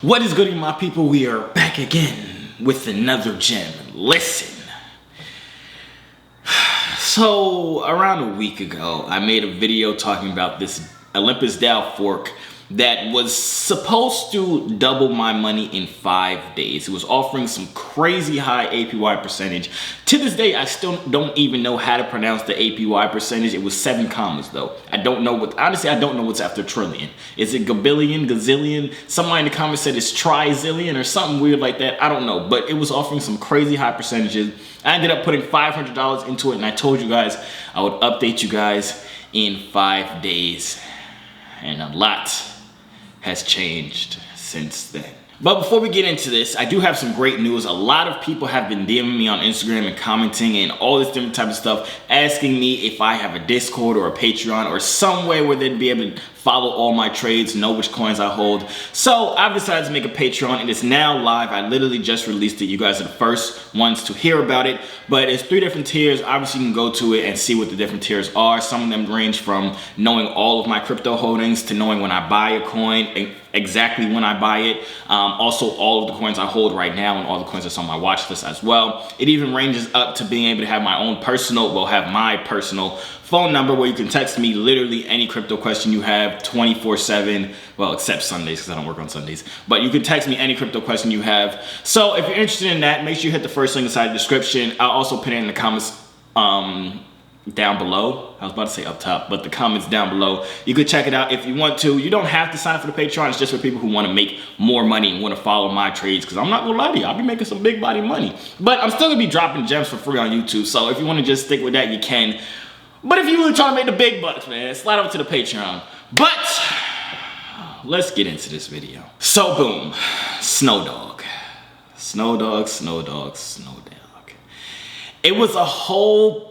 What is good, my people? We are back again with another gem. Listen. So, around a week ago, I made a video talking about this Olympus DAO Fork that was supposed to double my money in 5 days. It was offering some crazy high APY percentage. To this day, I still don't even know how to pronounce the APY percentage. It was 7 commas though. I don't know what, honestly, I don't know what's after trillion. Is it gabillion, gazillion? Somebody in the comments said it's trizillion or something weird like that. I don't know, but it was offering some crazy high percentages. I ended up putting $500 into it, and I told you guys I would update you guys in 5 days. And a lot has changed since then. But before we get into this, I do have some great news. A lot of people have been DMing me on Instagram and commenting and all this different type of stuff, asking me if I have a Discord or a Patreon or some way where they'd be able to follow all my trades, know which coins I hold. So I've decided to make a Patreon, and it's now live. I literally just released it. You guys are the first ones to hear about it, but it's 3 different tiers. Obviously, you can go to it and see what the different tiers are. Some of them range from knowing all of my crypto holdings to knowing when I buy a coin, exactly when I buy it. Also, all of the coins I hold right now and all the coins that's on my watch list as well. It even ranges up to being able to have my own personal, my personal phone number where you can text me literally any crypto question you have 24/7. Well, except Sundays because I don't work on Sundays. But you can text me any crypto question you have. So if you're interested in that, make sure you hit the first link inside the description. I'll also put it in the comments down below. I was about to say up top, but the comments down below. You could check it out if you want to. You don't have to sign up for the Patreon. It's just for people who want to make more money and want to follow my trades, because I'm not gonna lie to you, I'll be making some big body money. But I'm still gonna be dropping gems for free on YouTube. So if you want to just stick with that, you can. But if you really trying to make the big bucks, man, slide over to the Patreon. But let's get into this video. So boom, Snow Dog. Snow Dog, Snow Dog, Snow Dog. It was a whole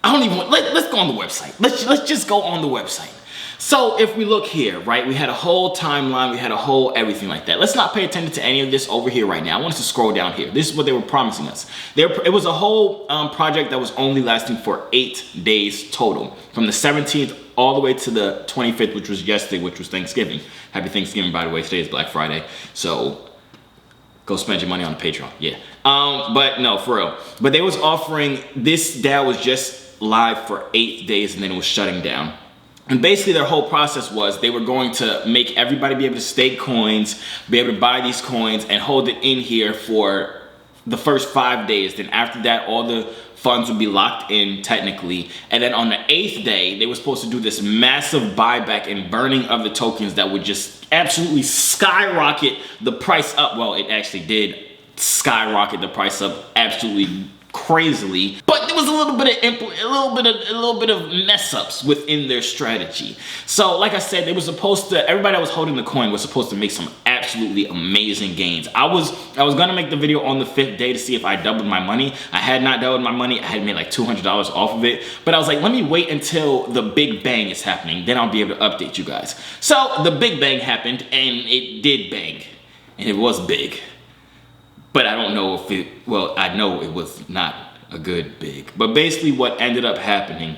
I don't even want, let's go on the website. Let's just go on the website. So if we look here, right, we had a whole timeline, we had a whole everything like that. Let's not pay attention to any of this over here right now. I want us to scroll down here. This is what they were promising us. It was a whole project that was only lasting for 8 days total, from the 17th all the way to the 25th, which was yesterday, which was Thanksgiving. Happy Thanksgiving, by the way. Today is Black Friday. So go spend your money on the Patreon, yeah. But no, for real. But they was offering, this DAO was just live for 8 days and then it was shutting down. And basically their whole process was they were going to make everybody be able to stake coins, be able to buy these coins and hold it in here for the first 5 days. Then after that, all the funds would be locked in technically. And then on the 8th day, they were supposed to do this massive buyback and burning of the tokens that would just absolutely skyrocket the price up. Well, it actually did skyrocket the price up absolutely crazily, but there was a little bit of mess ups within their strategy. So like I said, they were supposed to, everybody that was holding the coin was supposed to make some absolutely amazing gains. I was gonna make the video on the 5th day to see if I doubled my money. I had not doubled my money. I had made like $200 off of it, but I was like, let me wait until the big bang is happening, then I'll be able to update you guys. So the big bang happened, and it did bang, and it was big. But I don't know if I know it was not a good big. But basically what ended up happening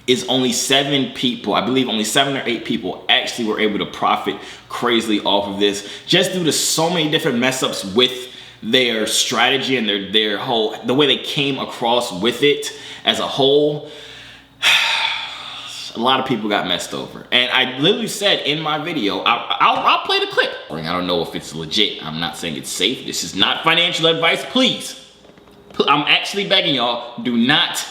is only 7 people, I believe only 7 or 8 people actually were able to profit crazily off of this, just due to so many different mess ups with their strategy and their whole, the way they came across with it as a whole. A lot of people got messed over. And I literally said in my video, I'll play the clip. I don't know if it's legit. I'm not saying it's safe. This is not financial advice, please. I'm actually begging y'all, do not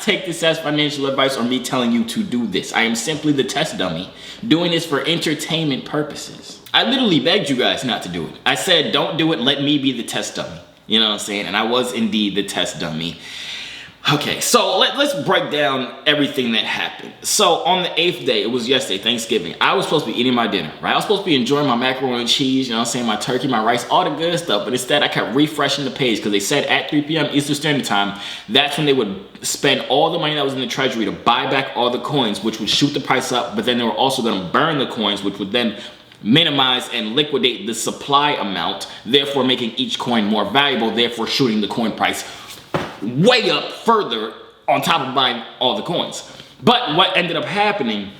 take this as financial advice or me telling you to do this. I am simply the test dummy doing this for entertainment purposes. I literally begged you guys not to do it. I said, don't do it, let me be the test dummy. You know what I'm saying? And I was indeed the test dummy. Okay, so let's break down everything that happened. So on the 8th day, it was yesterday, Thanksgiving, I was supposed to be eating my dinner, right? I was supposed to be enjoying my macaroni and cheese, you know what I'm saying, my turkey, my rice, all the good stuff. But instead, I kept refreshing the page because they said at 3 p.m. Eastern Standard Time, that's when they would spend all the money that was in the treasury to buy back all the coins, which would shoot the price up. But then they were also going to burn the coins, which would then minimize and liquidate the supply amount, therefore making each coin more valuable, therefore shooting the coin price way up further on top of buying all the coins. But what ended up happening,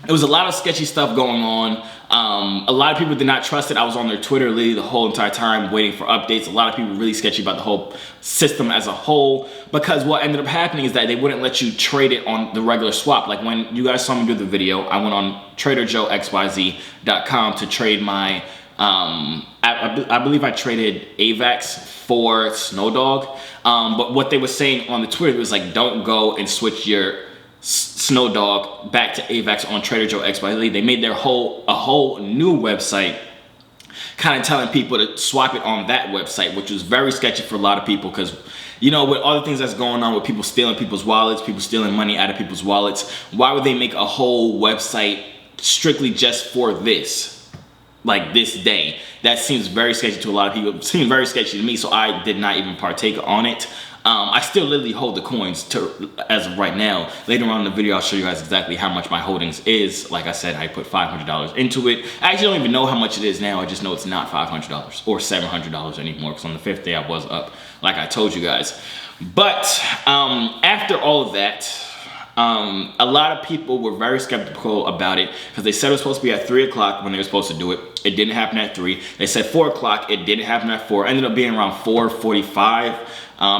there was a lot of sketchy stuff going on. A lot of people did not trust it. I was on their Twitter literally the whole entire time waiting for updates. A lot of people were really sketchy about the whole system as a whole, because what ended up happening is that they wouldn't let you trade it on the regular swap. Like when you guys saw me do the video, I went on TraderJoeXYZ.com to trade my, I believe I traded AVAX for Snowdog. But what they were saying on the Twitter was like, don't go and switch your Snowdog back to AVAX on Trader Joe XYZ. They made their a whole new website, kind of telling people to swap it on that website, which was very sketchy for a lot of people, because you know, with all the things that's going on with people stealing people's wallets, people stealing money out of people's wallets, why would they make a whole website strictly just for this, like this day? That seems very sketchy to a lot of people. It seemed very sketchy to me, so I did not even partake on it. I still literally hold the coins as of right now. Later on in the video, I'll show you guys exactly how much my holdings is. Like I said, I put $500 into it. I actually don't even know how much it is now. I just know it's not $500 or $700 anymore, because on the 5th day I was up, like I told you guys. But after all of that, a lot of people were very skeptical about it, because they said it was supposed to be at 3 o'clock when they were supposed to do it. It didn't happen at 3. They said 4 o'clock. It didn't happen at 4. It ended up being around 4:45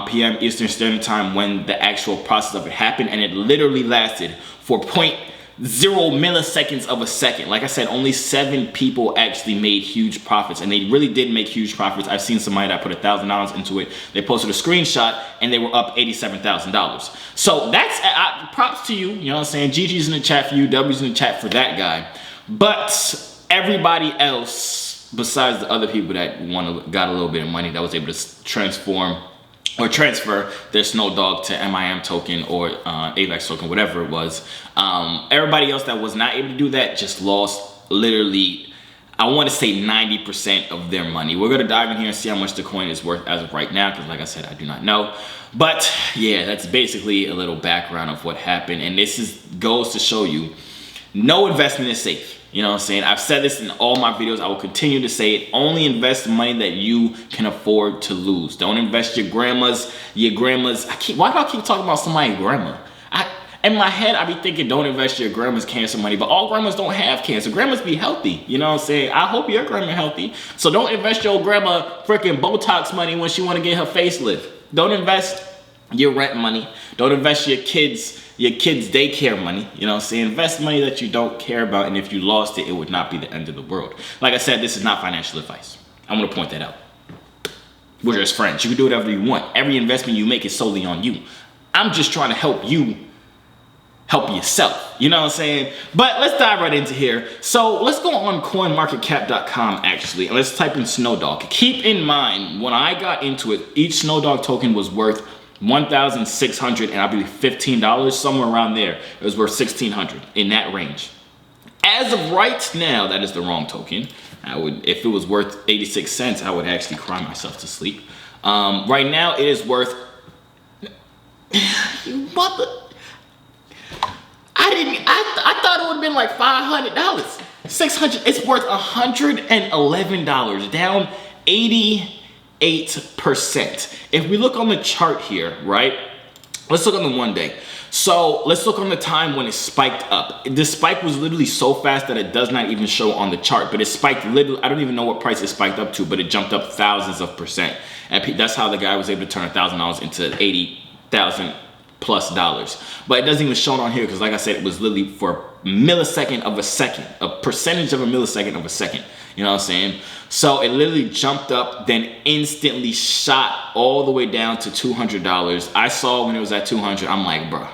p.m. Eastern Standard Time when the actual process of it happened, and it literally lasted for 0.0 milliseconds of a second. Like I said, only 7 people actually made huge profits, and they really did make huge profits. I've seen somebody that put $1,000 into it. They posted a screenshot and they were up $87,000. So that's props to you. You know what I'm saying? GG's in the chat for you. W's in the chat for that guy. But everybody else, besides the other people that got a little bit of money, that was able to transfer their Snowdog to MIM token or AVAX token, whatever it was. Everybody else that was not able to do that just lost literally, I want to say 90% of their money. We're going to dive in here and see how much the coin is worth as of right now, because like I said, I do not know. But yeah, that's basically a little background of what happened. And this goes to show you, no investment is safe. You know what I'm saying? I've said this in all my videos. I will continue to say it. Only invest money that you can afford to lose. Don't invest your grandma's. Why do I keep talking about somebody's grandma? In my head, I be thinking don't invest your grandma's cancer money, but all grandmas don't have cancer. Grandmas be healthy. You know what I'm saying? I hope your grandma healthy. So don't invest your grandma freaking Botox money when she want to get her facelift. Don't invest your rent money. Don't invest your kids' daycare money. You know what I'm saying? Invest money that you don't care about, and if you lost it, it would not be the end of the world. Like I said, this is not financial advice. I'm going to point that out. We're just friends. You can do whatever you want. Every investment you make is solely on you. I'm just trying to help you help yourself. You know what I'm saying? But let's dive right into here. So let's go on CoinMarketCap.com actually, and let's type in Snowdog. Keep in mind, when I got into it, each Snowdog token was worth $1,600 and I believe $15, somewhere around there. It was worth $1,600, in that range. As of right now, that is the wrong token. If it was worth 86 cents, I would actually cry myself to sleep. Right now, it is worth. I thought it would have been like $500, $600. It's worth $111, down 88%. If we look on the chart here, right? Let's look on the 1 day. So let's look on the time when it spiked up. This spike was literally so fast that it does not even show on the chart, but it spiked literally, I don't even know what price it spiked up to, but it jumped up thousands of percent. And that's how the guy was able to turn $1,000 into $80,000 plus dollars. But it doesn't even show on here because, like I said, it was literally for a millisecond of a second, a percentage of a millisecond of a second. You know what I'm saying? So it literally jumped up, then instantly shot all the way down to $200. I saw when it was at 200, I'm like, bruh.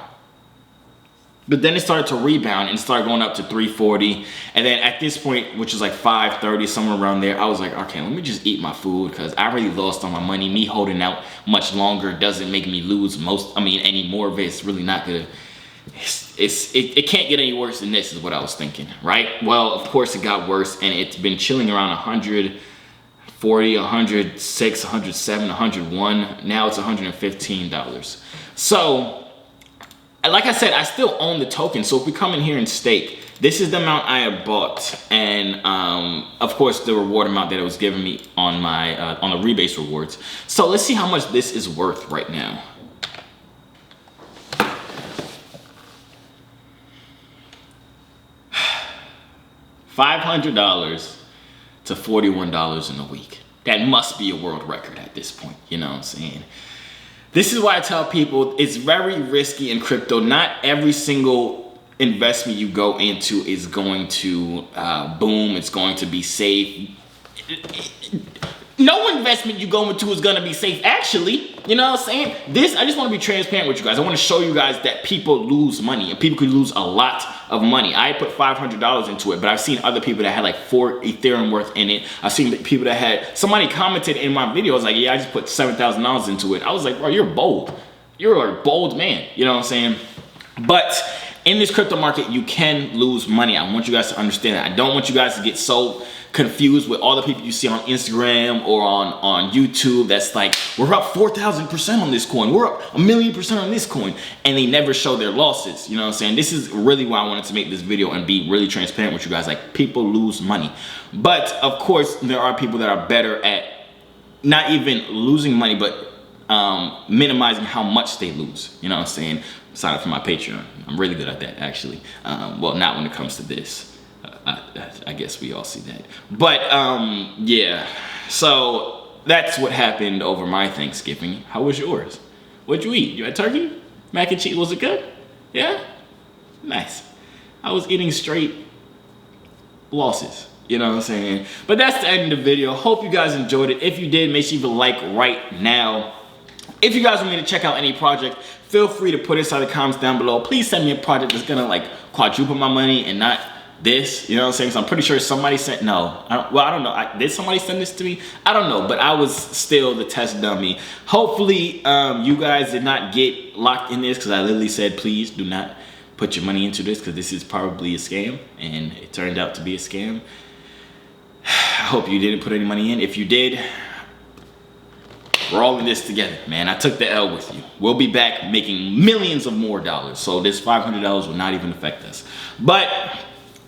But then it started to rebound and started going up to 340. And then at this point, which is like 530, somewhere around there, I was like, okay, let me just eat my food because I already lost all my money. Me holding out much longer doesn't make me lose any more of it. It's really not gonna, it can't get any worse than this is what I was thinking, right? Well, of course it got worse and it's been chilling around 140, 106, 107, 101. Now it's $115. So, like I said, I still own the token. So if we come in here and stake, this is the amount I have bought, and of course the reward amount that it was giving me on my on the rebase rewards. So let's see how much this is worth right now. $500 to $41 in a week. That must be a world record at this point, you know what I'm saying? This is why I tell people it's very risky in crypto. Not every single investment you go into is going to boom, it's going to be safe. No investment you go into is gonna be safe, actually. You know what I'm saying? I just wanna be transparent with you guys. I wanna show you guys that people lose money, and people could lose a lot of money. I put $500 into it, but I've seen other people that had like 4 Ethereum worth in it. I've seen people that had, somebody commented in my video, I was like, yeah, I just put $7,000 into it. I was like, bro, you're bold. You're a bold man, you know what I'm saying? But in this crypto market, you can lose money. I want you guys to understand that. I don't want you guys to get so confused with all the people you see on Instagram or on YouTube that's like, we're up 4,000% on this coin, we're up 1,000,000% on this coin, and they never show their losses. You know what I'm saying? This is really why I wanted to make this video and be really transparent with you guys. Like, people lose money. But of course, there are people that are better at not even losing money, but minimizing how much they lose. You know what I'm saying? Sign up for my Patreon. I'm really good at that, actually. Well, not when it comes to this. I guess we all see that. But yeah, so that's what happened over my Thanksgiving. How was yours? What'd you eat? You had turkey? Mac and cheese? Was it good? Yeah? Nice. I was eating straight losses. You know what I'm saying? But that's the end of the video. Hope you guys enjoyed it. If you did, make sure you leave a like right now. If you guys want me to check out any project, feel free to put it inside the comments down below. Please send me a project that's gonna like quadruple my money and not this, you know what I'm saying? So I'm pretty sure somebody sent, I don't know. Did somebody send this to me? I don't know, but I was still the test dummy. Hopefully you guys did not get locked in this, because I literally said, please do not put your money into this, because this is probably a scam, and it turned out to be a scam. I hope you didn't put any money in. If you did, we're all in this together, man. I took the L with you. We'll be back making millions of more dollars. So this $500 will not even affect us. But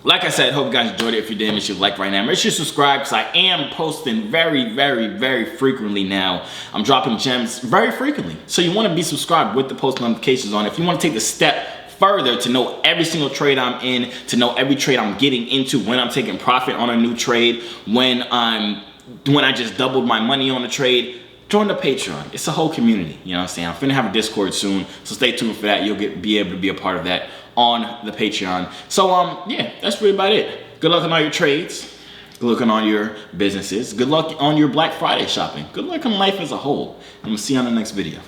like I said, hope you guys enjoyed it. If you did, make sure you like right now. Make sure you subscribe, because I am posting very, very, very frequently now. I'm dropping gems very frequently. So you want to be subscribed with the post notifications on. If you want to take the step further to know every single trade I'm in, to know every trade I'm getting into, when I'm taking profit on a new trade, when I just doubled my money on a trade, join the Patreon. It's a whole community, you know what I'm saying? I'm finna have a Discord soon, so stay tuned for that. You'll be able to be a part of that on the Patreon. So yeah, that's really about it. Good luck on all your trades. Good luck on all your businesses. Good luck on your Black Friday shopping. Good luck on life as a whole. And we'll see you on the next video.